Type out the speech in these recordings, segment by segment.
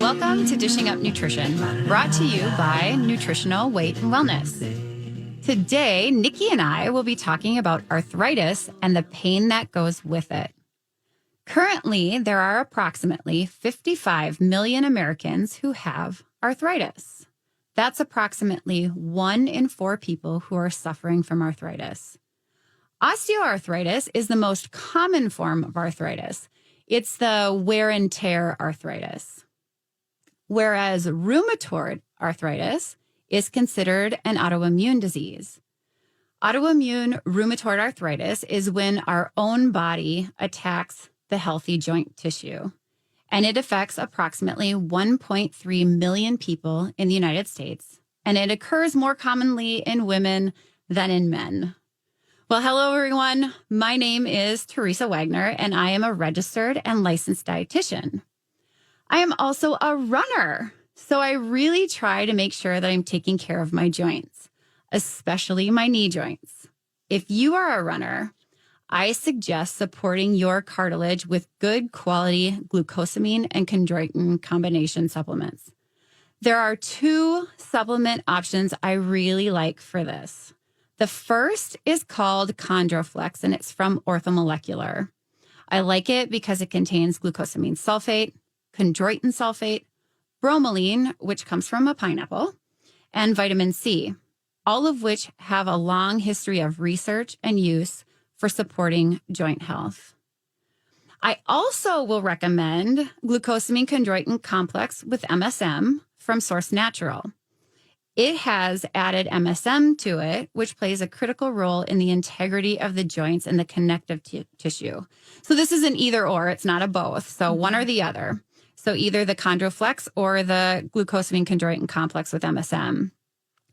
Welcome to Dishing Up Nutrition, brought to you by Nutritional Weight and Wellness. Today, Nikki and I will be talking about arthritis and the pain that goes with it. Currently, there are approximately 55 million Americans who have arthritis. That's approximately 1 in 4 people who are suffering from arthritis. Osteoarthritis is the most common form of arthritis. It's the wear and tear arthritis. Whereas rheumatoid arthritis is considered an autoimmune disease. Autoimmune rheumatoid arthritis is when our own body attacks the healthy joint tissue, and it affects approximately 1.3 million people in the United States, and it occurs more commonly in women than in men. Well, hello, everyone. My name is Teresa Wagner, and I am a registered and licensed dietitian. I am also a runner, so I really try to make sure that I'm taking care of my joints, especially my knee joints. If you are a runner, I suggest supporting your cartilage with good quality glucosamine and chondroitin combination supplements. There are 2 supplement options I really like for this. The first is called Chondroflex, and it's from Orthomolecular. I like it because it contains glucosamine sulfate, chondroitin sulfate, bromelain, which comes from a pineapple, and vitamin C, all of which have a long history of research and use for supporting joint health. I also will recommend glucosamine chondroitin complex with MSM from Source Natural. It has added MSM to it, which plays a critical role in the integrity of the joints and the connective tissue. So this is an either or, it's not a both. So one or the other. So either the Chondroflex or the glucosamine chondroitin complex with MSM.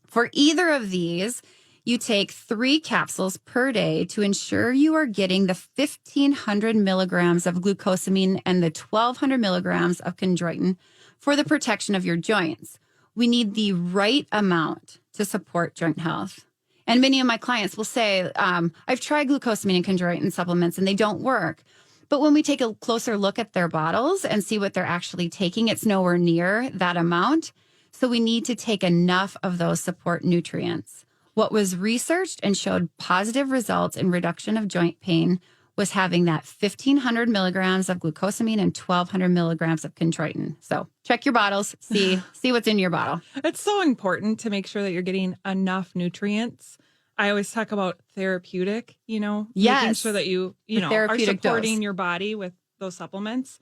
For either of these, you take 3 capsules per day to ensure you are getting the 1,500 milligrams of glucosamine and the 1,200 milligrams of chondroitin for the protection of your joints. We need the right amount to support joint health. And many of my clients will say, I've tried glucosamine and chondroitin supplements and they don't work. But when we take a closer look at their bottles and see what they're actually taking, it's nowhere near that amount. So we need to take enough of those support nutrients. What was researched and showed positive results in reduction of joint pain was having that 1,500 milligrams of glucosamine and 1,200 milligrams of chondroitin. So check your bottles, see what's in your bottle. It's so important to make sure that you're getting enough nutrients. I always talk about therapeutic, making sure that you are supporting your body with those supplements.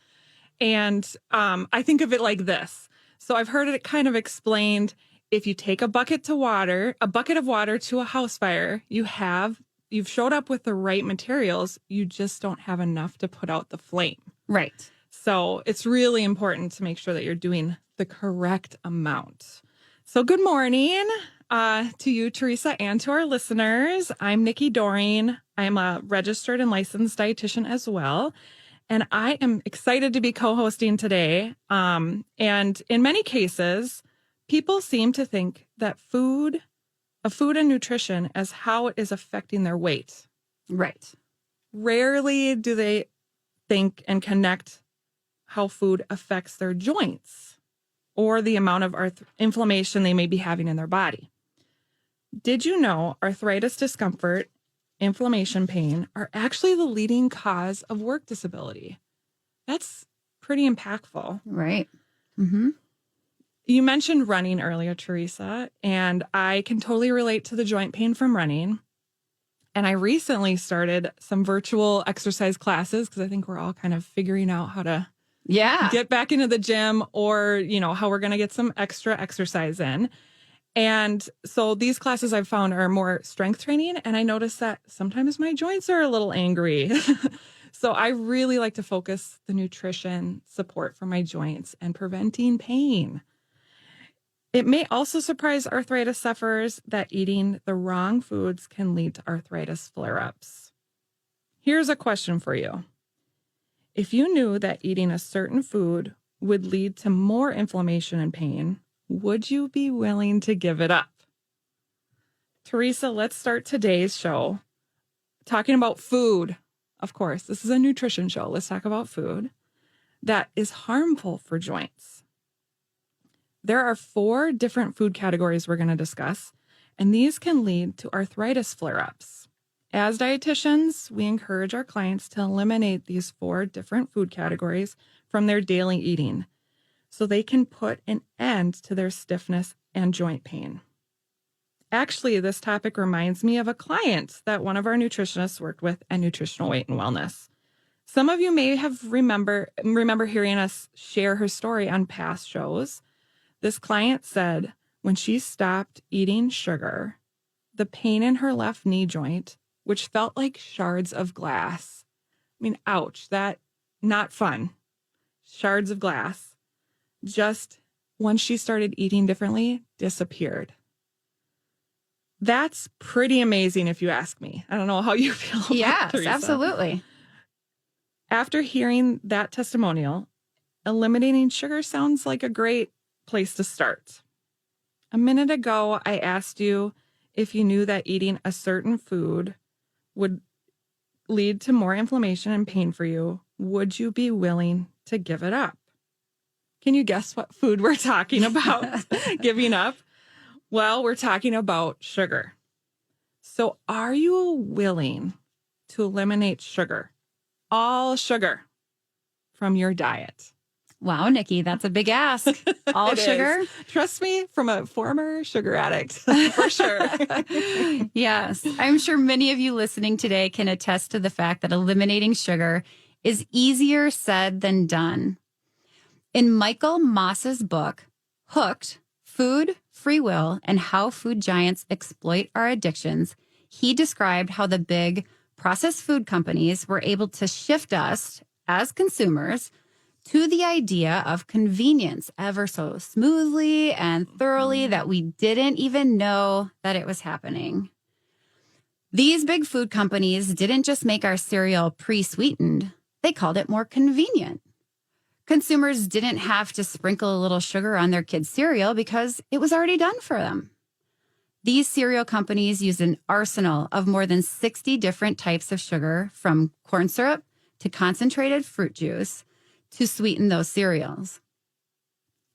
And I think of it like this. So I've heard it kind of explained. If you take a bucket of water to a house fire, you've showed up with the right materials. You just don't have enough to put out the flame. Right. So it's really important to make sure that you're doing the correct amount. So good morning to you, Teresa, and to our listeners. I'm Nikki Doreen. I'm a registered and licensed dietitian as well. And I am excited to be co-hosting today. And in many cases, people seem to think that food and nutrition as how it is affecting their weight. Right. Rarely do they think and connect how food affects their joints or the amount of inflammation they may be having in their body. Did you know arthritis discomfort, inflammation pain are actually the leading cause of work disability? That's pretty impactful. Right. Mm-hmm. You mentioned running earlier, Teresa, and I can totally relate to the joint pain from running. And I recently started some virtual exercise classes because I think we're all kind of figuring out how to get back into the gym or, how we're going to get some extra exercise in. And so these classes I've found are more strength training. And I notice that sometimes my joints are a little angry. So I really like to focus the nutrition support for my joints and preventing pain. It may also surprise arthritis sufferers that eating the wrong foods can lead to arthritis flare-ups. Here's a question for you. If you knew that eating a certain food would lead to more inflammation and pain, would you be willing to give it up? Teresa, let's start today's show talking about food. Of course, this is a nutrition show. Let's talk about food that is harmful for joints. There are 4 different food categories we're going to discuss, and these can lead to arthritis flare-ups. As dietitians, we encourage our clients to eliminate these 4 different food categories from their daily eating so they can put an end to their stiffness and joint pain. Actually, this topic reminds me of a client that one of our nutritionists worked with at Nutritional Weight and Wellness. Some of you may have remember hearing us share her story on past shows. This client said when she stopped eating sugar, the pain in her left knee joint, which felt like shards of glass. I mean, ouch, that not fun. Shards of glass. Just once she started eating differently, disappeared. That's pretty amazing if you ask me. I don't know how you feel about Yes, Teresa. absolutely. After hearing that testimonial, eliminating sugar sounds like a great place to start. A minute ago, I asked you if you knew that eating a certain food would lead to more inflammation and pain for you. Would you be willing to give it up? Can you guess what food we're talking about giving up? Well, we're talking about sugar. So are you willing to eliminate sugar, all sugar, from your diet? Wow, Nikki, that's a big ask. All It sugar? is. Trust me, from a former sugar addict, for sure. Yes. I'm sure many of you listening today can attest to the fact that eliminating sugar is easier said than done. In Michael Moss's book, Hooked, Food, Free Will, and How Food Giants Exploit Our Addictions, he described how the big processed food companies were able to shift us as consumers to the idea of convenience ever so smoothly and thoroughly that we didn't even know that it was happening. These big food companies didn't just make our cereal pre-sweetened, they called it more convenient. Consumers didn't have to sprinkle a little sugar on their kids' cereal because it was already done for them. These cereal companies used an arsenal of more than 60 different types of sugar, from corn syrup to concentrated fruit juice, to sweeten those cereals.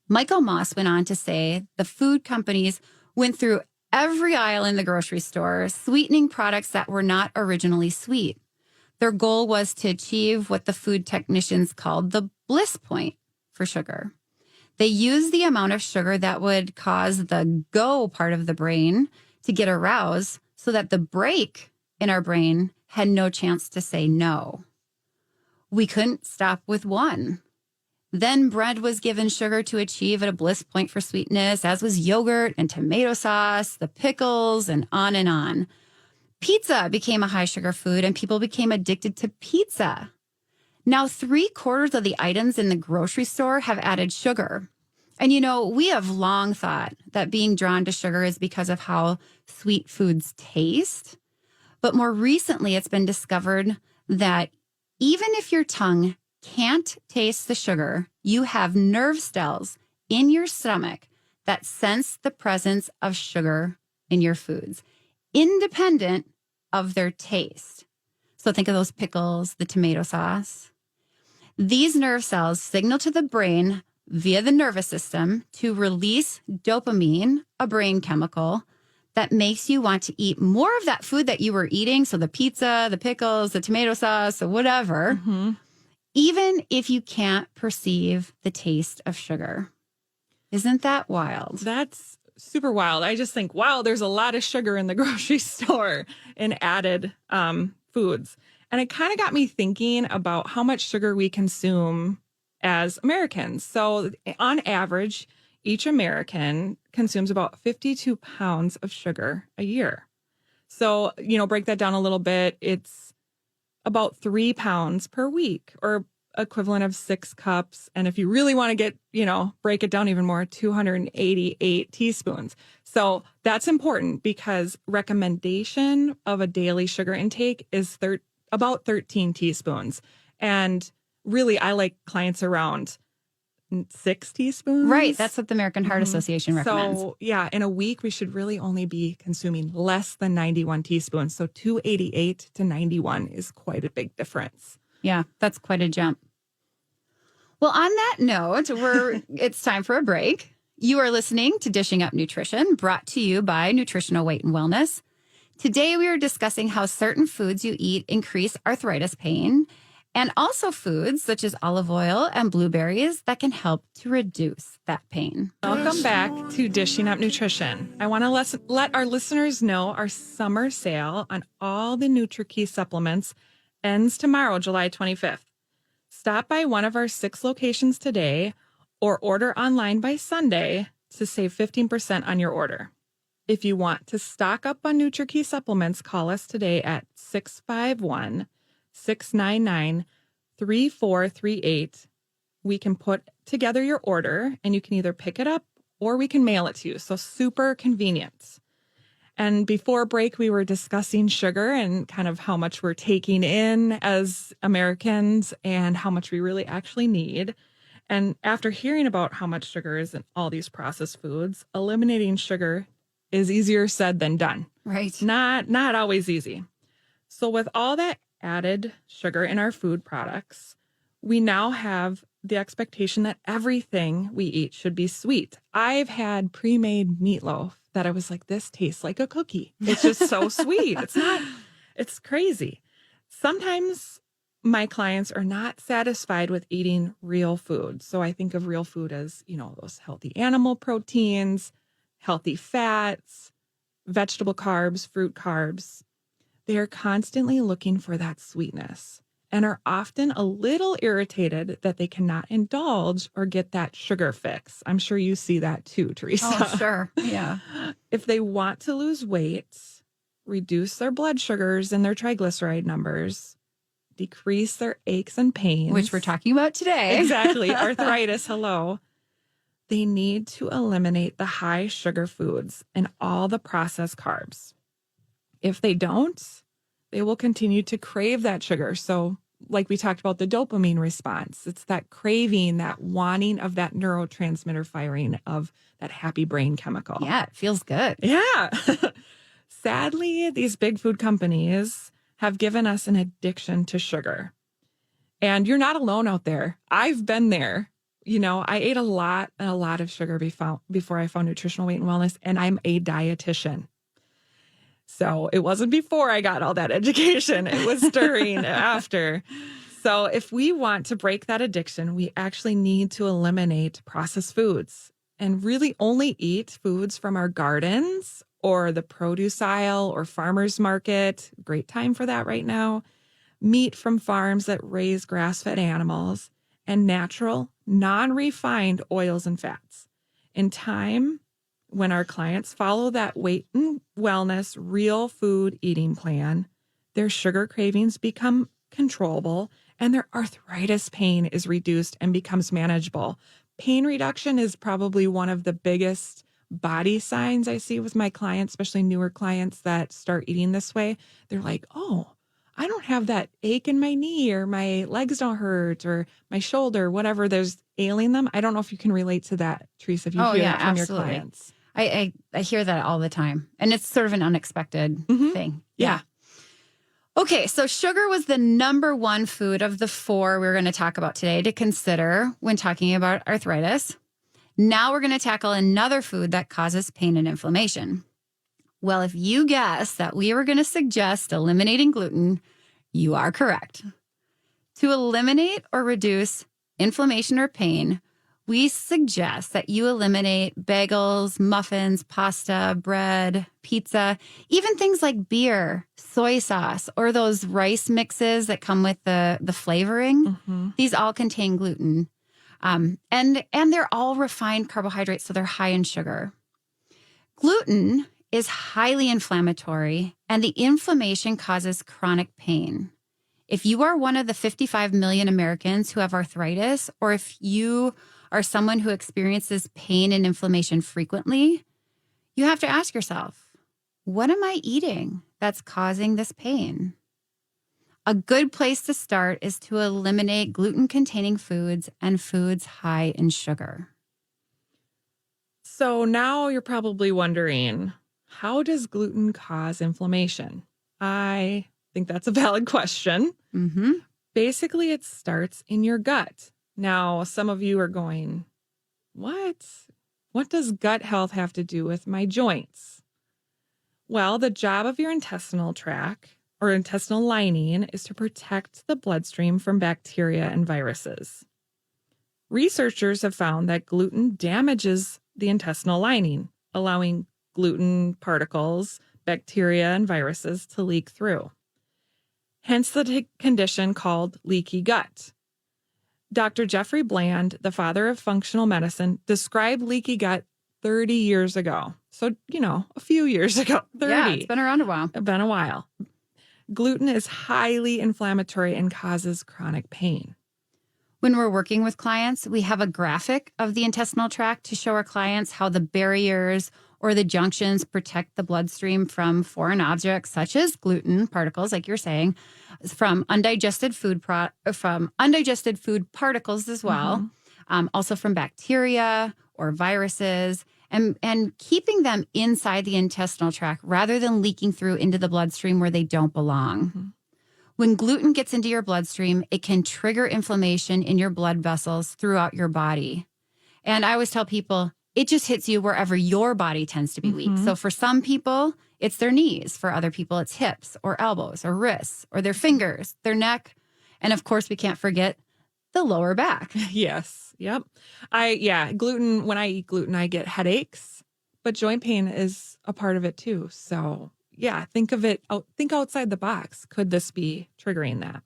Michael Moss went on to say the food companies went through every aisle in the grocery store, sweetening products that were not originally sweet. Their goal was to achieve what the food technicians called the bliss point for sugar. They used the amount of sugar that would cause the go part of the brain to get aroused so that the break in our brain had no chance to say no. We couldn't stop with one. Then bread was given sugar to achieve at a bliss point for sweetness, as was yogurt and tomato sauce, the pickles, and on and on. Pizza became a high sugar food and people became addicted to pizza. Now, 3/4 of the items in the grocery store have added sugar. And we have long thought that being drawn to sugar is because of how sweet foods taste. But more recently, it's been discovered that even if your tongue can't taste the sugar, you have nerve cells in your stomach that sense the presence of sugar in your foods, independent of their taste. So think of those pickles, the tomato sauce. These nerve cells signal to the brain via the nervous system to release dopamine, a brain chemical that makes you want to eat more of that food that you were eating. So the pizza, the pickles, the tomato sauce, or whatever, even if you can't perceive the taste of sugar. Isn't that wild? That's super wild. I just think, wow, there's a lot of sugar in the grocery store and added foods. And it kind of got me thinking about how much sugar we consume as Americans. So on average, each American consumes about 52 pounds of sugar a year. So, break that down a little bit. It's about 3 pounds per week, or equivalent of 6 cups. And if you really want to get, break it down even more, 288 teaspoons. So that's important because recommendation of a daily sugar intake is about 13 teaspoons. And really, I like clients around 6 teaspoons. Right. That's what the American Heart Association recommends. So, yeah, in a week, we should really only be consuming less than 91 teaspoons. So 288 to 91 is quite a big difference. Yeah, that's quite a jump. Well, on that note, it's time for a break. You are listening to Dishing Up Nutrition, brought to you by Nutritional Weight and Wellness. Today, we are discussing how certain foods you eat increase arthritis pain, and also foods such as olive oil and blueberries that can help to reduce that pain. Welcome back to Dishing Up Nutrition. I want to let our listeners know our summer sale on all the NutriKey supplements ends tomorrow, July 25th. Stop by one of our 6 locations today or order online by Sunday to save 15% on your order. If you want to stock up on NutriKey supplements, call us today at 651-699-3438. We can put together your order and you can either pick it up or we can mail it to you. So super convenient. And before break, we were discussing sugar and kind of how much we're taking in as Americans and how much we really actually need. And after hearing about how much sugar is in all these processed foods, eliminating sugar is easier said than done. Right. Not always easy. So with all that added sugar in our food products, we now have the expectation that everything we eat should be sweet. I've had pre-made meatloaf that I was like, this tastes like a cookie. It's just so sweet. It's crazy. Sometimes my clients are not satisfied with eating real food. So I think of real food as, those healthy animal proteins, healthy fats, vegetable carbs, fruit carbs. They are constantly looking for that sweetness and are often a little irritated that they cannot indulge or get that sugar fix. I'm sure you see that too, Teresa. Oh, sure. Yeah. If they want to lose weight, reduce their blood sugars and their triglyceride numbers, decrease their aches and pains, Which we're talking about today. Exactly. Arthritis. Hello. They need to eliminate the high sugar foods and all the processed carbs. If they don't, they will continue to crave that sugar. So like we talked about the dopamine response, it's that craving, that wanting of that neurotransmitter firing of that happy brain chemical. Yeah, it feels good. Yeah. Sadly, these big food companies have given us an addiction to sugar. And you're not alone out there. I've been there. I ate a lot of sugar before I found Nutritional Weight and Wellness, and I'm a dietitian. So it wasn't before I got all that education. It was during, after. So if we want to break that addiction, we actually need to eliminate processed foods and really only eat foods from our gardens or the produce aisle or farmer's market. Great time for that right now. Meat from farms that raise grass-fed animals and natural, non-refined oils and fats. In time, when our clients follow that weight and wellness, real food eating plan, their sugar cravings become controllable and their arthritis pain is reduced and becomes manageable. Pain reduction is probably one of the biggest body signs I see with my clients, especially newer clients that start eating this way. They're like, oh, I don't have that ache in my knee or my legs don't hurt or my shoulder, whatever there's ailing them. I don't know if you can relate to that, Teresa, if you hear that from absolutely. your clients. I hear that all the time. And it's sort of an unexpected thing. Yeah. Okay, so sugar was the number one food of the 4 we're going to talk about today to consider when talking about arthritis. Now we're going to tackle another food that causes pain and inflammation. Well, if you guessed that we were going to suggest eliminating gluten, you are correct. To eliminate or reduce inflammation or pain, we suggest that you eliminate bagels, muffins, pasta, bread, pizza, even things like beer, soy sauce, or those rice mixes that come with the flavoring. Mm-hmm. These all contain gluten. And they're all refined carbohydrates, so they're high in sugar. Gluten is highly inflammatory, and the inflammation causes chronic pain. If you are one of the 55 million Americans who have arthritis, or if you are someone who experiences pain and inflammation frequently, you have to ask yourself, what am I eating that's causing this pain? A good place to start is to eliminate gluten-containing foods and foods high in sugar. So now you're probably wondering, how does gluten cause inflammation? I think that's a valid question. Mm-hmm. Basically, it starts in your gut. Now, some of you are going, what? What does gut health have to do with my joints? Well, the job of your intestinal tract or intestinal lining is to protect the bloodstream from bacteria and viruses. Researchers have found that gluten damages the intestinal lining, allowing gluten particles, bacteria, and viruses to leak through. Hence the condition called leaky gut. Dr. Jeffrey Bland, the father of functional medicine, described leaky gut 30 years ago. So, a few years ago, 30. Yeah, it's been around a while. Been a while. Gluten is highly inflammatory and causes chronic pain. When we're working with clients, we have a graphic of the intestinal tract to show our clients how the barriers or the junctions protect the bloodstream from foreign objects such as gluten particles, like you're saying, from undigested food particles as well, also from bacteria or viruses, and keeping them inside the intestinal tract rather than leaking through into the bloodstream where they don't belong. When gluten gets into your bloodstream, it can trigger inflammation in your blood vessels throughout your body. And I always tell people, it just hits you wherever your body tends to be weak. So for some people, it's their knees. For other people, it's hips or elbows or wrists or their fingers, their neck. And of course, we can't forget the lower back. Yes. Yep. Gluten, when I eat gluten, I get headaches, but joint pain is a part of it too. So think outside the box. Could this be triggering that?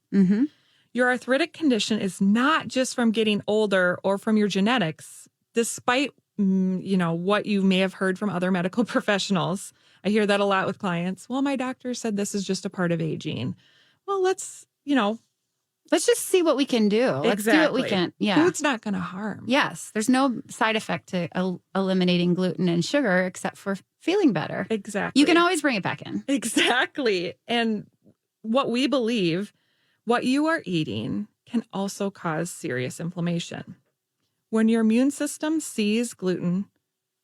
Your arthritic condition is not just from getting older or from your genetics, despite, what you may have heard from other medical professionals. I hear that a lot with clients. Well, my doctor said this is just a part of aging. Well, let's just see what we can do. Let's do what we can. Yeah. Food's not going to harm. Yes. There's no side effect to eliminating gluten and sugar except for feeling better. Exactly. You can always bring it back in. Exactly. And what we believe, what you are eating can also cause serious inflammation. When your immune system sees gluten,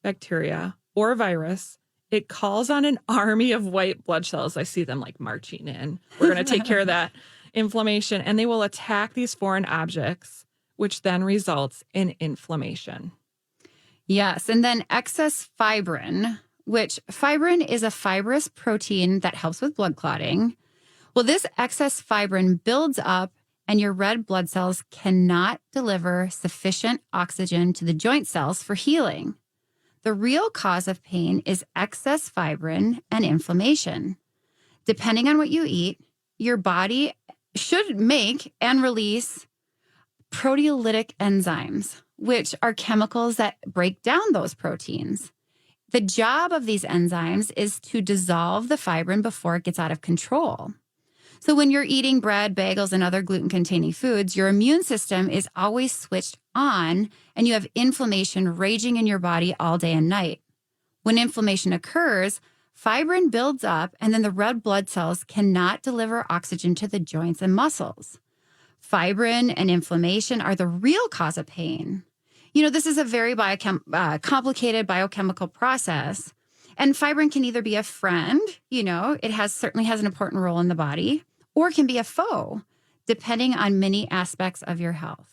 bacteria, or virus, it calls on an army of white blood cells. I see them like marching in. We're going to take care of that inflammation, and they will attack these foreign objects, which then results in inflammation. Yes. And then excess fibrin, which fibrin is a fibrous protein that helps with blood clotting. Well, this excess fibrin builds up and your red blood cells cannot deliver sufficient oxygen to the joint cells for healing. The real cause of pain is excess fibrin and inflammation. Depending on what you eat, your body should make and release proteolytic enzymes, which are chemicals that break down those proteins. The job of these enzymes is to dissolve the fibrin before it gets out of control. So when you're eating bread, bagels, and other gluten-containing foods, your immune system is always switched on and you have inflammation raging in your body all day and night. When inflammation occurs, fibrin builds up and then the red blood cells cannot deliver oxygen to the joints and muscles. Fibrin and inflammation are the real cause of pain. This is a very complicated biochemical process. And fibrin can either be a friend, it certainly has an important role in the body, or can be a foe, depending on many aspects of your health.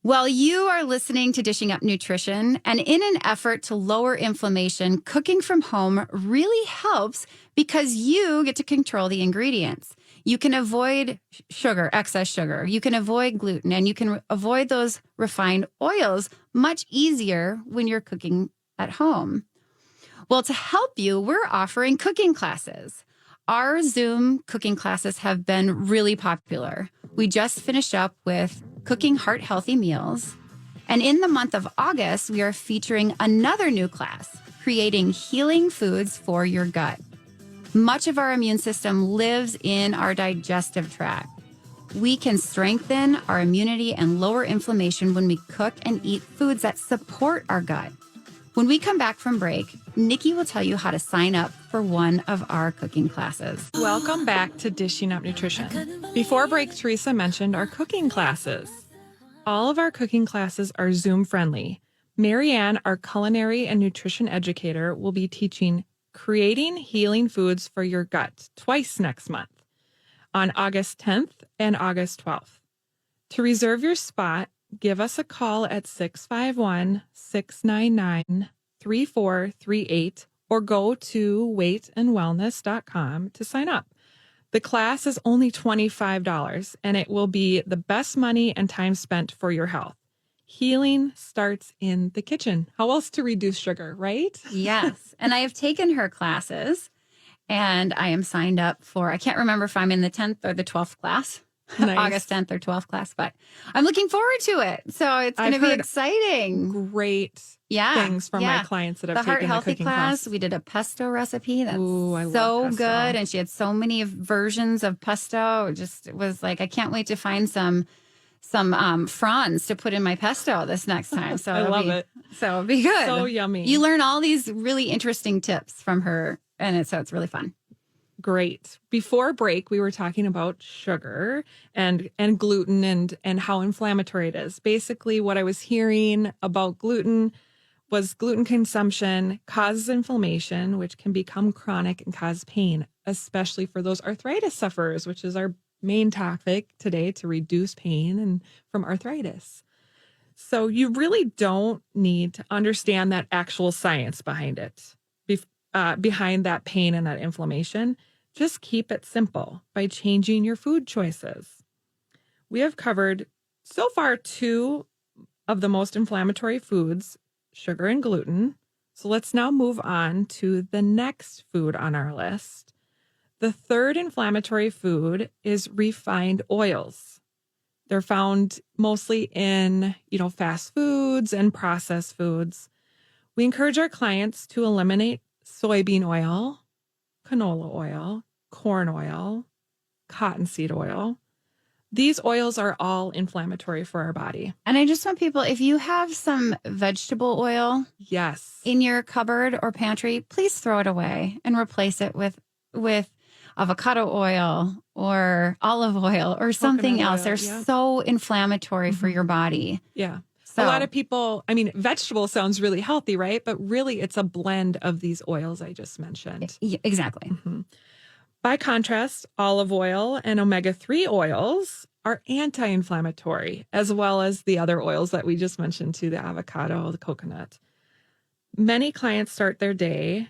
While you are listening to Dishing Up Nutrition, and in an effort to lower inflammation, cooking from home really helps because you get to control the ingredients. You can avoid sugar, excess sugar. You can avoid gluten, and you can avoid those refined oils much easier when you're cooking at home. Well, to help you, we're offering cooking classes. Our Zoom cooking classes have been really popular. We just finished up with Cooking Heart-Healthy Meals. And in the month of August, we are featuring another new class, Creating Healing Foods for Your Gut. Much of our immune system lives in our digestive tract. We can strengthen our immunity and lower inflammation when we cook and eat foods that support our gut. When we come back from break, Nikki will tell you how to sign up for one of our cooking classes. Welcome back to Dishing Up Nutrition. Before break, Teresa mentioned our cooking classes. All of our cooking classes are Zoom friendly. Marianne, our culinary and nutrition educator, will be teaching Creating Healing Foods for Your Gut twice next month, on August 10th and August 12th. To reserve your spot, give us a call at 651-699-3438 or go to weightandwellness.com to sign up. The class is only $25 and it will be the best money and time spent for your health. Healing starts in the kitchen. How else to reduce sugar, right? Yes. And I have taken her classes and I am signed up for, I can't remember if I'm in the 10th or the 12th class. Nice. August 10th or 12th class, but I'm looking forward to it. So it's going to be exciting. Great things from my clients that have the taken Heart the Healthy cooking class. We did a pesto recipe. That's I so love pesto. good. And she had so many versions of pesto. It was like, I can't wait to find some fronds to put in my pesto this next time. So I love it. So it'll be good. So yummy. You learn all these really interesting tips from her. And so it's really fun. Great. Before break, we were talking about sugar and gluten and how inflammatory it is. Basically, what I was hearing about gluten was gluten consumption causes inflammation, which can become chronic and cause pain, especially for those arthritis sufferers, which is our main topic today, to reduce pain and from arthritis. So you really don't need to understand that actual science behind it, behind that pain and that inflammation. Just keep it simple by changing your food choices. We have covered so far 2 of the most inflammatory foods, sugar and gluten. So let's now move on to the next food on our list. The third inflammatory food is refined oils. They're found mostly in, fast foods and processed foods. We encourage our clients to eliminate soybean oil, canola oil, corn oil, cottonseed oil. These oils are all inflammatory for our body. And I just want people, if you have some vegetable oil in your cupboard or pantry, please throw it away and replace it with avocado oil or olive oil or something else. They're so inflammatory for your body. Yeah. So, a lot of people, vegetable sounds really healthy, right? But really it's a blend of these oils I just mentioned. Exactly. Mm-hmm. By contrast, olive oil and omega-3 oils are anti-inflammatory, as well as the other oils that we just mentioned too, the avocado, the coconut. Many clients start their day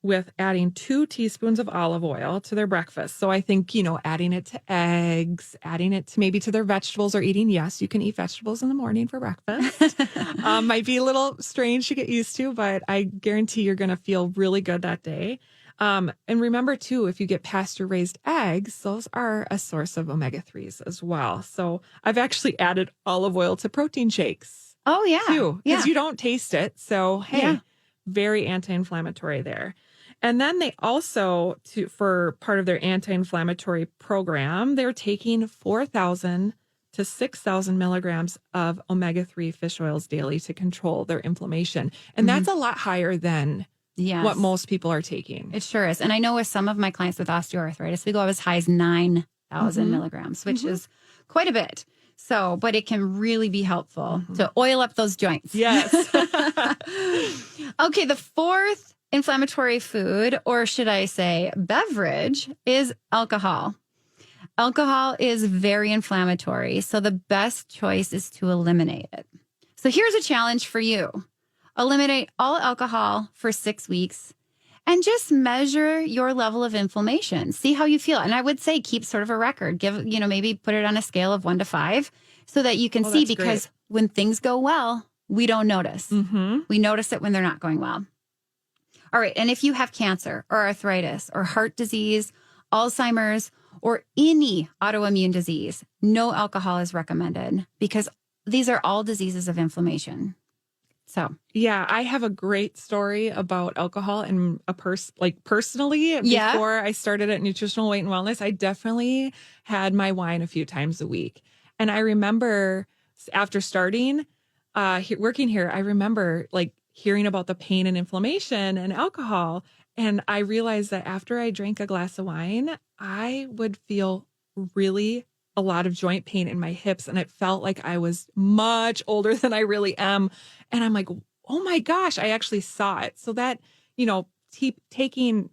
with adding 2 teaspoons of olive oil to their breakfast. So I think, adding it to eggs, adding it to maybe to their vegetables or eating. Yes, you can eat vegetables in the morning for breakfast. Might be a little strange to get used to, but I guarantee you're going to feel really good that day. And remember too, if you get pasture raised eggs, those are a source of omega-3s as well. So I've actually added olive oil to protein shakes. Oh yeah. Too, because you don't taste it. So, very anti-inflammatory there. And then they also, for part of their anti-inflammatory program, they're taking 4,000 to 6,000 milligrams of omega-3 fish oils daily to control their inflammation. And that's a lot higher than what most people are taking. It sure is. And I know with some of my clients with osteoarthritis, we go as high as 9,000 milligrams, which is quite a bit. So, but it can really be helpful to oil up those joints. Yes. Okay, the fourth inflammatory food, or should I say beverage, is alcohol. Alcohol is very inflammatory, so the best choice is to eliminate it. So here's a challenge for you. Eliminate all alcohol for 6 weeks and just measure your level of inflammation. See how you feel. And I would say keep sort of a record. Give, maybe put it on a scale of 1 to 5 so that you can see, because when things go well, we don't notice. We notice it when they're not going well. All right. And if you have cancer or arthritis or heart disease, Alzheimer's, or any autoimmune disease, no alcohol is recommended because these are all diseases of inflammation. So, yeah, I have a great story about alcohol and personally, before I started at Nutritional Weight and Wellness, I definitely had my wine a few times a week. And I remember after starting working here, I remember hearing about the pain and inflammation and alcohol. And I realized that after I drank a glass of wine, I would feel really a lot of joint pain in my hips. And it felt like I was much older than I really am. And I'm like, oh my gosh, I actually saw it. So that, taking,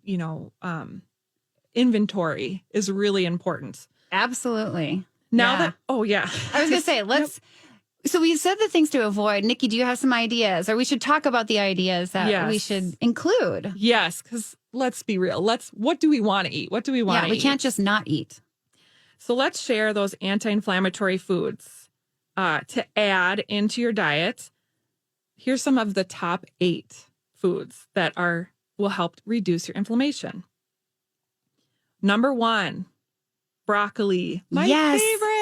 inventory is really important. absolutely. Now that, I was going to say, So we said the things to avoid. Nikki, do you have some ideas? Or we should talk about the ideas that we should include. Yes, because let's be real. What do we want to eat? What do we want to eat? We can't just not eat. So let's share those anti-inflammatory foods to add into your diet. Here's some of the top 8 foods that will help reduce your inflammation. Number 1, broccoli. My favorite.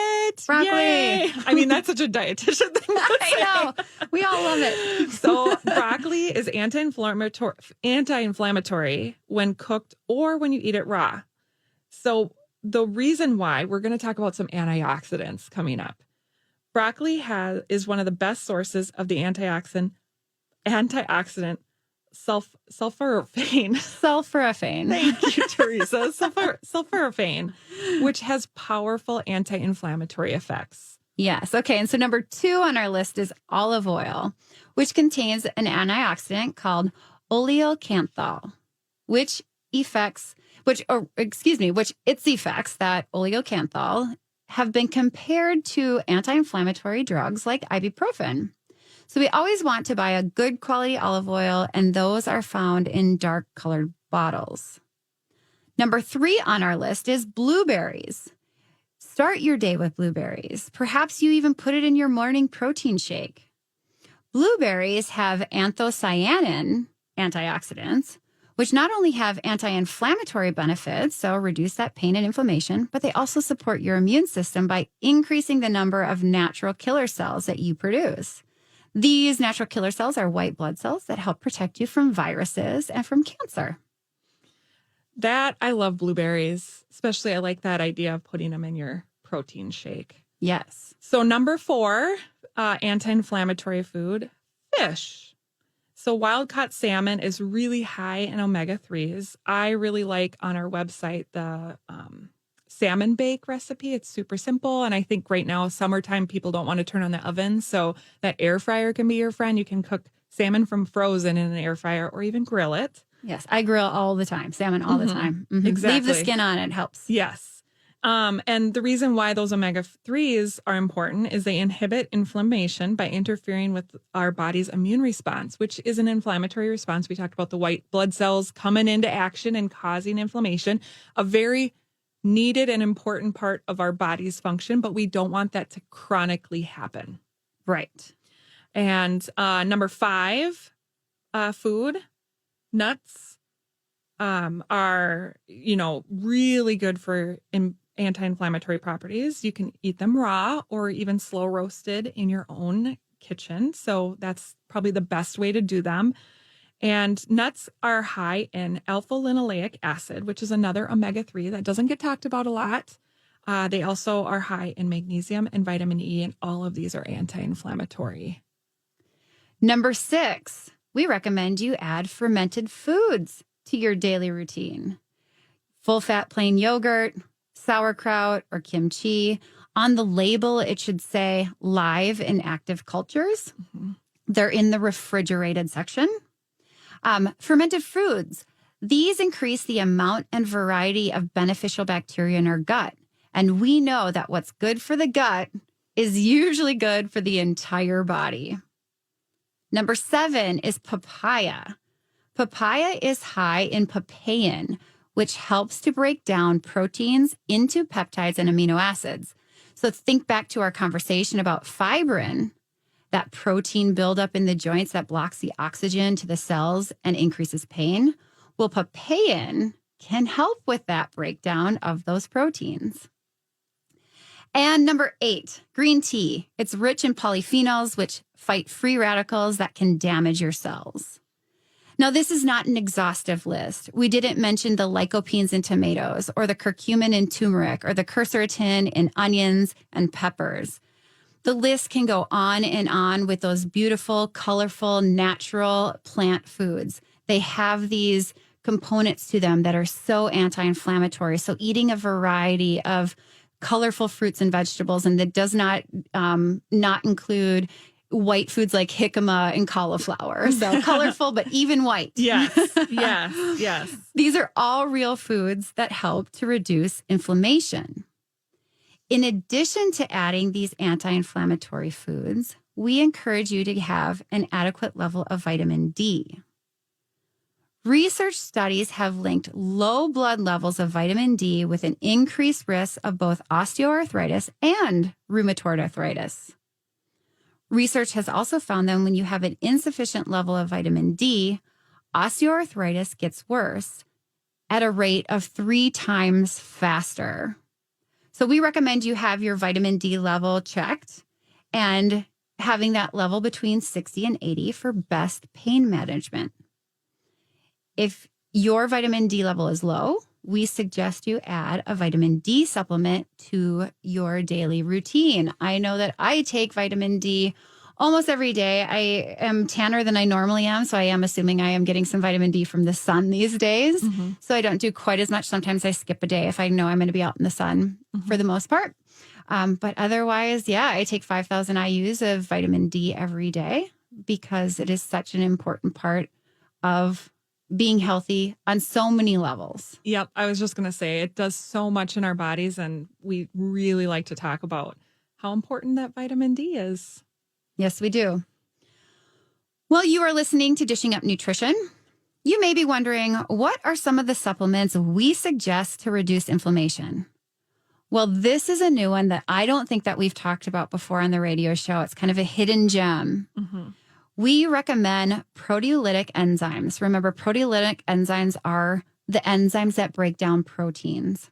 Broccoli. Yay. I mean, that's such a dietitian thing to say. I know. We all love it. So broccoli is anti-inflammatory when cooked or when you eat it raw. So the reason why, we're going to talk about some antioxidants coming up. Broccoli is one of the best sources of the antioxidant sulforaphane. Sulforaphane. Thank you, Teresa. Sulforaphane, which has powerful anti-inflammatory effects. Yes. Okay. And so number 2 on our list is olive oil, which contains an antioxidant called oleocanthal, which its effects, that oleocanthal, have been compared to anti-inflammatory drugs like ibuprofen. So we always want to buy a good quality olive oil, and those are found in dark colored bottles. Number 3 on our list is blueberries. Start your day with blueberries. Perhaps you even put it in your morning protein shake. Blueberries have anthocyanin antioxidants, which not only have anti-inflammatory benefits, so reduce that pain and inflammation, but they also support your immune system by increasing the number of natural killer cells that you produce. These natural killer cells are white blood cells that help protect you from viruses and from cancer. I love blueberries, especially I like that idea of putting them in your protein shake. Yes. So number 4, anti-inflammatory food, fish. So wild-caught salmon is really high in omega-3s. I really like on our website the salmon bake recipe. It's super simple. And I think right now, summertime, people don't want to turn on the oven. So that air fryer can be your friend. You can cook salmon from frozen in an air fryer or even grill it. Yes, I grill all the time, salmon all the time. Mm-hmm. Exactly. Leave the skin on, it helps. Yes. And the reason why those omega-3s are important is they inhibit inflammation by interfering with our body's immune response, which is an inflammatory response. We talked about the white blood cells coming into action and causing inflammation, a very needed and important part of our body's function, but we don't want that to chronically happen. Right. And number 5, food, nuts are, really good for anti-inflammatory properties. You can eat them raw or even slow roasted in your own kitchen. So that's probably the best way to do them. And nuts are high in alpha-linoleic acid, which is another omega-3 that doesn't get talked about a lot. They also are high in magnesium and vitamin E, and all of these are anti-inflammatory. Number 6, we recommend you add fermented foods to your daily routine. Full-fat plain yogurt, sauerkraut, or kimchi. On the label, it should say live and active cultures. Mm-hmm. They're in the refrigerated section. Fermented foods. These increase the amount and variety of beneficial bacteria in our gut. And we know that what's good for the gut is usually good for the entire body. Number 7 is papaya. Papaya is high in papain, which helps to break down proteins into peptides and amino acids. So think back to our conversation about fibrin, that protein buildup in the joints that blocks the oxygen to the cells and increases pain. Well, papain can help with that breakdown of those proteins. And number 8, green tea. It's rich in polyphenols, which fight free radicals that can damage your cells. Now, this is not an exhaustive list. We didn't mention the lycopenes in tomatoes, or the curcumin in turmeric, or the quercetin in onions and peppers. The list can go on and on with those beautiful, colorful, natural plant foods. They have these components to them that are so anti-inflammatory. So eating a variety of colorful fruits and vegetables, and that does not include white foods like jicama and cauliflower. So colorful, but even white. Yes. These are all real foods that help to reduce inflammation. In addition to adding these anti-inflammatory foods, we encourage you to have an adequate level of vitamin D. Research studies have linked low blood levels of vitamin D with an increased risk of both osteoarthritis and rheumatoid arthritis. Research has also found that when you have an insufficient level of vitamin D, osteoarthritis gets worse at a rate of 3 times faster. So we recommend you have your vitamin D level checked and having that level between 60 and 80 for best pain management. If your vitamin D level is low, we suggest you add a vitamin D supplement to your daily routine. I know that I take vitamin D almost every day. I am tanner than I normally am, so I am assuming I am getting some vitamin D from the sun these days. Mm-hmm. So I don't do quite as much. Sometimes I skip a day if I know I'm going to be out in the sun for the most part. But otherwise, yeah, I take 5,000 IUs of vitamin D every day because it is such an important part of being healthy on so many levels. Yep. I was just going to say it does so much in our bodies, and we really like to talk about how important that vitamin D is. Yes, we do. Well, you are listening to Dishing Up Nutrition. You may be wondering, what are some of the supplements we suggest to reduce inflammation? Well, this is a new one that I don't think that we've talked about before on the radio show. It's kind of a hidden gem. Mm-hmm. We recommend proteolytic enzymes. Remember, proteolytic enzymes are the enzymes that break down proteins.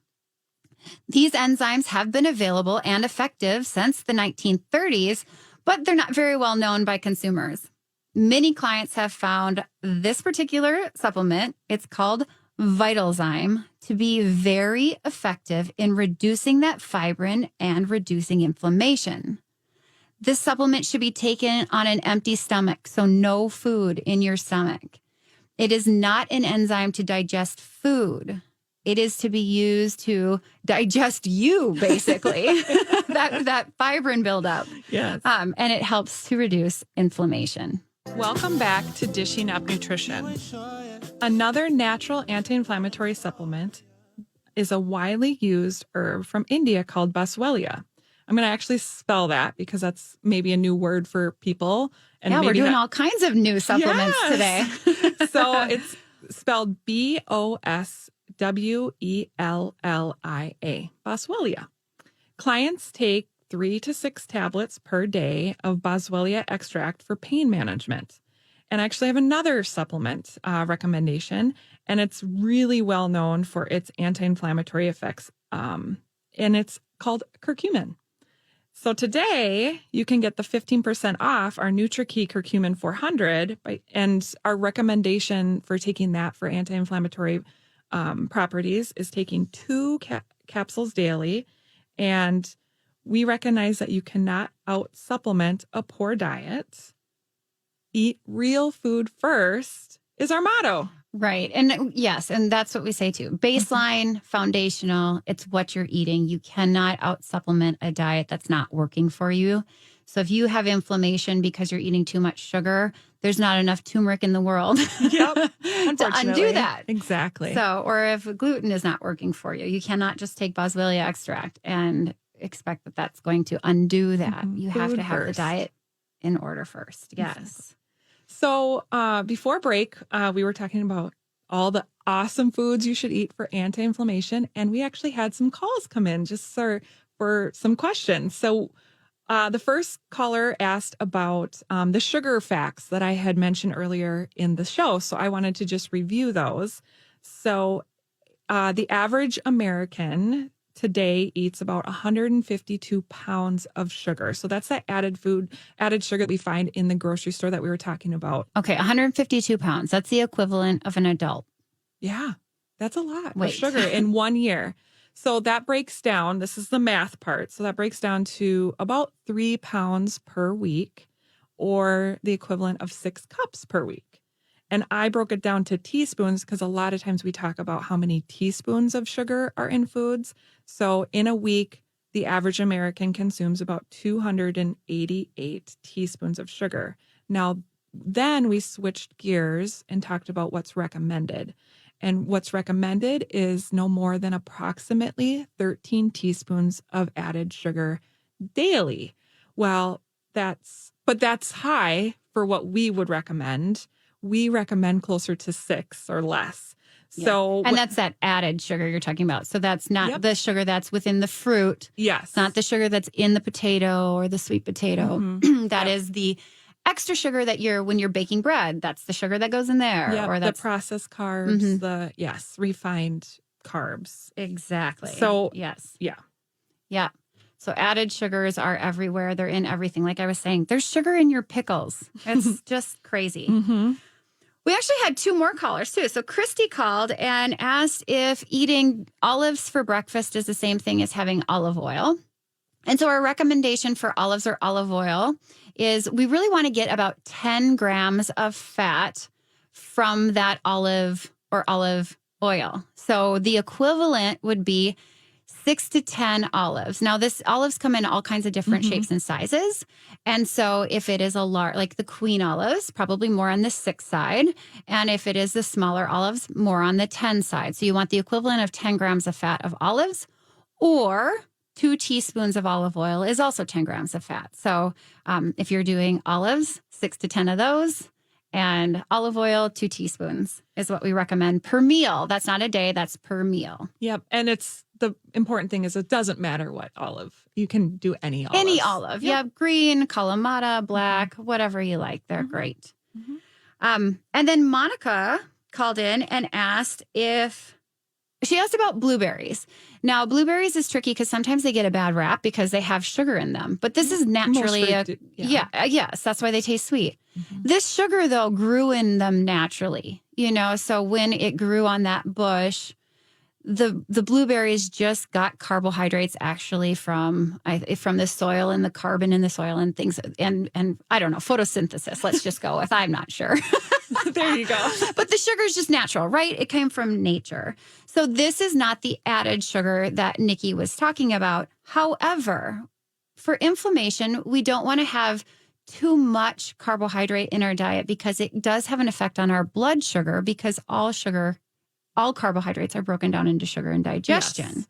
These enzymes have been available and effective since the 1930s, but they're not very well known by consumers. Many clients have found this particular supplement, it's called Vitalzyme, to be very effective in reducing that fibrin and reducing inflammation. This supplement should be taken on an empty stomach, so no food in your stomach. It is not an enzyme to digest food. It is to be used to digest you, basically, that fibrin buildup. Yes. And it helps to reduce inflammation. Welcome back to Dishing Up Nutrition. Another natural anti-inflammatory supplement is a widely used herb from India called Boswellia. I'm going to actually spell that because that's maybe a new word for people. And yeah, we're doing all kinds of new supplements today. So it's spelled Boswellia, Boswellia. Clients take 3 to 6 tablets per day of Boswellia extract for pain management. And I actually have another supplement recommendation, and it's really well known for its anti-inflammatory effects, and it's called curcumin. So today, you can get the 15% off our NutriKey Curcumin 400, and our recommendation for taking that for anti-inflammatory properties is taking 2 capsules daily. And we recognize that you cannot out-supplement a poor diet. Eat real food first is our motto. Right. And yes, and that's what we say too. Baseline, foundational, it's what you're eating. You cannot out-supplement a diet that's not working for you. So if you have inflammation because you're eating too much sugar, there's not enough turmeric in the world to undo that. Exactly. So, or if gluten is not working for you, you cannot just take Boswellia extract and expect that that's going to undo that. Mm-hmm. You have to have the diet in order first. Yes. Exactly. So before break, we were talking about all the awesome foods you should eat for anti-inflammation. And we actually had some calls come in just for some questions. So the first caller asked about the sugar facts that I had mentioned earlier in the show. So I wanted to just review those. So the average American today eats about 152 pounds of sugar. So that's that added sugar that we find in the grocery store that we were talking about. Okay, 152 pounds. That's the equivalent of an adult. Yeah, that's a lot of sugar in 1 year. So that breaks down, this is the math part. So that breaks down to about 3 pounds per week, or the equivalent of 6 cups per week. And I broke it down to teaspoons because a lot of times we talk about how many teaspoons of sugar are in foods. So in a week, the average American consumes about 288 teaspoons of sugar. Now, then we switched gears and talked about what's recommended. And what's recommended is no more than approximately 13 teaspoons of added sugar daily. Well, that's high for what we would recommend. We recommend closer to 6 or less. So, and that's that added sugar you're talking about. So that's not the sugar that's within the fruit. Yes. It's not the sugar that's in the potato or the sweet potato. Mm-hmm. That is the extra sugar that when you're baking bread. That's the sugar that goes in there. Yep, Or that's the processed carbs, refined carbs. Exactly. So, yes. Yeah. Yeah. So added sugars are everywhere. They're in everything. Like I was saying, there's sugar in your pickles. It's just crazy. Mm-hmm. We actually had 2 more callers too. So Christy called and asked if eating olives for breakfast is the same thing as having olive oil. And so our recommendation for olives or olive oil is we really want to get about 10 grams of fat from that olive or olive oil. So the equivalent would be 6 to 10 olives. Now, olives come in all kinds of different shapes and sizes. And so if it is a large, like the queen olives, probably more on the 6 side. And if it is the smaller olives, more on the 10 side. So you want the equivalent of 10 grams of fat of olives, or 2 teaspoons of olive oil is also 10 grams of fat. So if you're doing olives, 6 to 10 of those, and olive oil, 2 teaspoons is what we recommend per meal. That's not a day, that's per meal. Yep. And the important thing is it doesn't matter what olive. You can do any olive. Any olive. Yep. Yeah, green, Kalamata, black, whatever you like. They're great. Mm-hmm. And then Monica called in and asked she asked about blueberries. Now, blueberries is tricky because sometimes they get a bad rap because they have sugar in them. But this is naturally yes, that's why they taste sweet. Mm-hmm. This sugar, though, grew in them naturally. So when it grew on that bush, the blueberries just got carbohydrates actually from the soil and the carbon in the soil and things. And I don't know, photosynthesis. Let's just go with, I'm not sure. There you go. But the sugar is just natural, right? It came from nature. So this is not the added sugar that Nikki was talking about. However, for inflammation, we don't want to have too much carbohydrate in our diet because it does have an effect on our blood sugar, because all carbohydrates are broken down into sugar in digestion. Yes.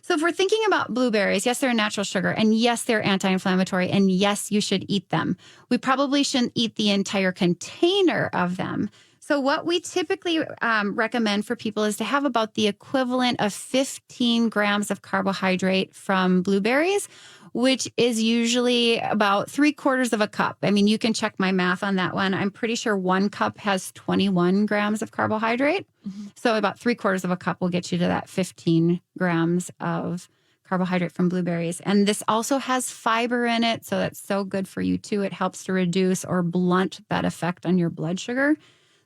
So if we're thinking about blueberries, yes, they're a natural sugar, and yes, they're anti-inflammatory, and yes, you should eat them. We probably shouldn't eat the entire container of them. So what we typically recommend for people is to have about the equivalent of 15 grams of carbohydrate from blueberries, which is usually about 3/4 of a cup. I mean, you can check my math on that one. I'm pretty sure 1 cup has 21 grams of carbohydrate. Mm-hmm. So about 3/4 of a cup will get you to that 15 grams of carbohydrate from blueberries. And this also has fiber in it. So that's so good for you too. It helps to reduce or blunt that effect on your blood sugar.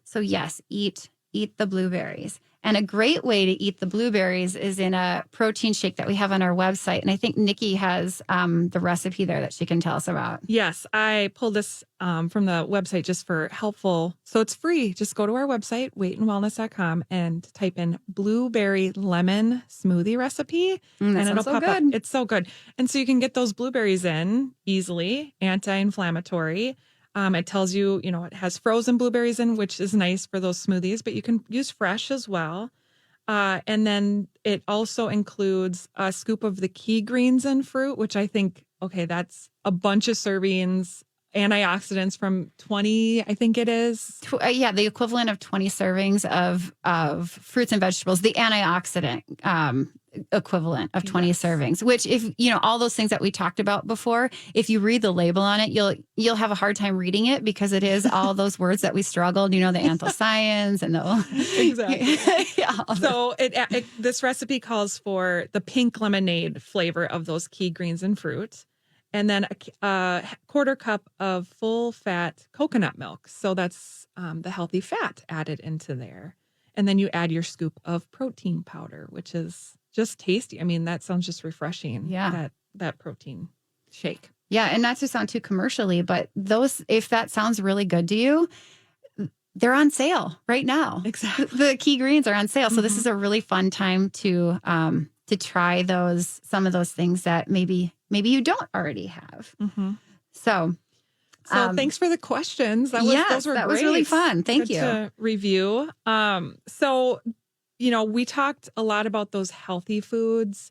So yes, eat the blueberries. And a great way to eat the blueberries is in a protein shake that we have on our website. And I think Nikki has the recipe there that she can tell us about. Yes, I pulled this from the website just for helpful. So it's free. Just go to our website, weightandwellness.com, and type in blueberry lemon smoothie recipe. And it'll so pop good. up. It's so good. And so you can get those blueberries in easily, anti-inflammatory. It tells you, it has frozen blueberries in, which is nice for those smoothies, but you can use fresh as well. And then it also includes a scoop of the key greens and fruit, which I think, that's a bunch of servings, antioxidants from 20, I think it is. The equivalent of 20 servings of fruits and vegetables, the antioxidant equivalent of 20 servings, which if, all those things that we talked about before, if you read the label on it, you'll have a hard time reading it because it is all those words that we struggled, the anthocyanins and the... Exactly. So this recipe calls for the pink lemonade flavor of those key greens and fruit. And then a 1/4 cup of full fat coconut milk. So that's the healthy fat added into there. And then you add your scoop of protein powder, which is just tasty. I mean, that sounds just refreshing. Yeah. That protein shake. Yeah. And not to sound too commercially, but if that sounds really good to you, they're on sale right now. Exactly. The key greens are on sale. So this is a really fun time to try some of those things that maybe you don't already have. Mm-hmm. So thanks for the questions. Those were great. That was really fun. Thank you. To review. So we talked a lot about those healthy foods,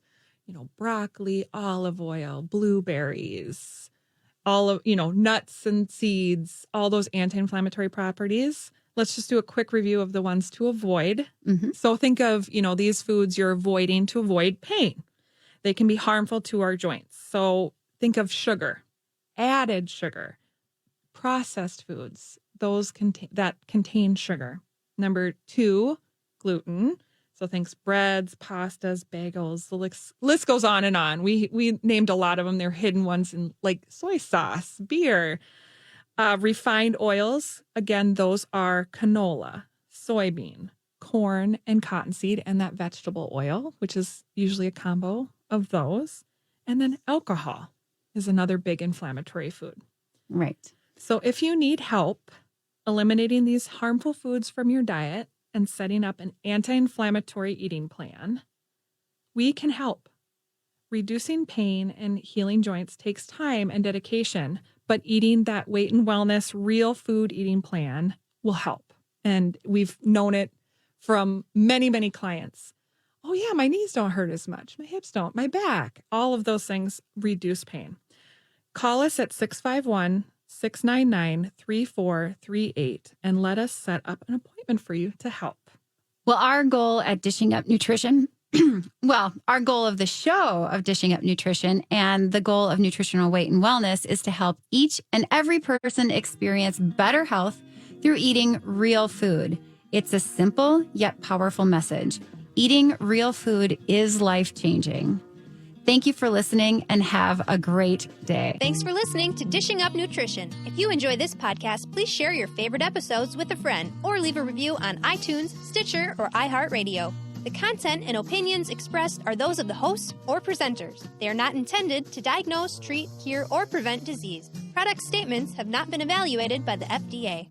broccoli, olive oil, blueberries, all of, nuts and seeds, all those anti-inflammatory properties. Let's just do a quick review of the ones to avoid. Mm-hmm. So think of, these foods you're avoiding to avoid pain. They can be harmful to our joints. So think of sugar, added sugar, processed foods, those that contain sugar. Number 2, gluten. So things breads, pastas, bagels, the list goes on and on. We named a lot of them. They're hidden ones in like soy sauce, beer, refined oils. Again, those are canola, soybean, corn, and cottonseed, and that vegetable oil, which is usually a combo of those. And then alcohol is another big inflammatory food. Right. So if you need help eliminating these harmful foods from your diet and setting up an anti-inflammatory eating plan, we can help. Reducing pain and healing joints takes time and dedication, but eating that weight and wellness real food eating plan will help. And we've known it from many, many clients. Oh yeah, my knees don't hurt as much. My hips don't, my back, all of those things reduce pain. Call us at 651-699-3438 and let us set up an appointment for you to help. Well, our goal at Dishing Up Nutrition, our goal of the show of Dishing Up Nutrition and the goal of nutritional weight and wellness is to help each and every person experience better health through eating real food. It's a simple yet powerful message. Eating real food is life-changing. Thank you for listening and have a great day. Thanks for listening to Dishing Up Nutrition. If you enjoy this podcast, please share your favorite episodes with a friend or leave a review on iTunes, Stitcher, or iHeartRadio. The content and opinions expressed are those of the hosts or presenters. They are not intended to diagnose, treat, cure, or prevent disease. Product statements have not been evaluated by the FDA.